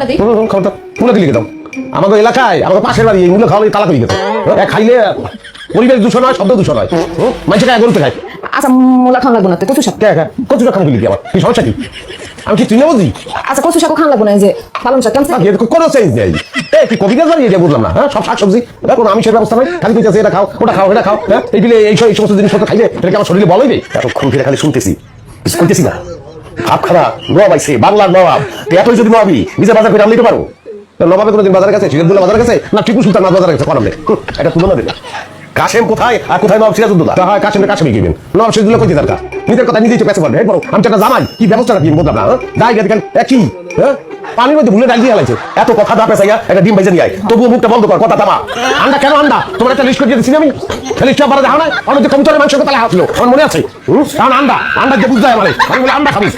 খাওয়াটা দিই। খাওয়াটা মূলা দিলে দাও। আমাদের এলাকায় আমাদের পাশের বাড়ি এই মূলা খাওয়ালে তালাক হয়ে গেছে। খাইলে পরিবেশ দূষণ হয়, শব্দ দূষণ হয়। মানুষের গায়ে গরুতে খায়। আচ্ছা মূলা খাওয়া লাগবো না, কচু শাক। কচু শাক খাবো কি আমার কি সমস্যা কি? আমি কি তুই না বুঝি? আচ্ছা কচু শাকও খাওয়া লাগবো না, এই যে পালং শাক কেমন? কোনো চেঞ্জ নেই। কি কবিতা জানি এটা বুঝলাম না। হ্যাঁ সব শাকসবজি কোনো আমিষের ব্যবস্থা নাই, খালি কইতেছে এটা খাও ওটা খাও এটা খাও। হ্যাঁ এই সমস্ত জিনিসপত্র খাইলে এটা কি আমার শরীরে বল হইবে? এতক্ষণ ফিরে খালি শুনতেছি শুনতেছি না। খাপ খারাপ নবাব আইছে, বাংলার নবাব। এতই যদি নবাবি নিজে বাজার করে আনতে পারো, নবাবে কোনোদিন বাজারে গেছে? সিরাজদৌল্লা বাজারে গেছে না টিপু সুলতান বাজারে গেছে? করাম এটা তুলনা দেবে। কাশেম কোথায় আর কোথায় নবাব সিরাজউদ্দৌলা? হয় কাশেমে গিয়েবেন, নবাব সিরাজউদ্দৌলা কই দরকার? নিজের কথা নিজেই তো পেছে পারবে। বড় আমি একটা জামাই কি ব্যবস্থা রাখি বললাম না। যাই দেখেন একই পানির মধ্যে ভুলে ডাল দিয়ে হালাইছে। এত কথা না পেছাইয়া একটা ডিম ভেজে নিয়ে আয়, তবুও মুখটা বন্ধ কর, কথা থামা। আন্ডা কেন আন্ডা? তোমার একটা লিস্ট করে দিয়েছি আমি, লিস্টটা বাড়া দেখা নাই? অনেক কবুতরের মাংস কথা লেখা ছিল, আমার মনে আছে। কারণ আন্ডা যে বুঝতে হয় আমি বলে আন্ডা খাবি।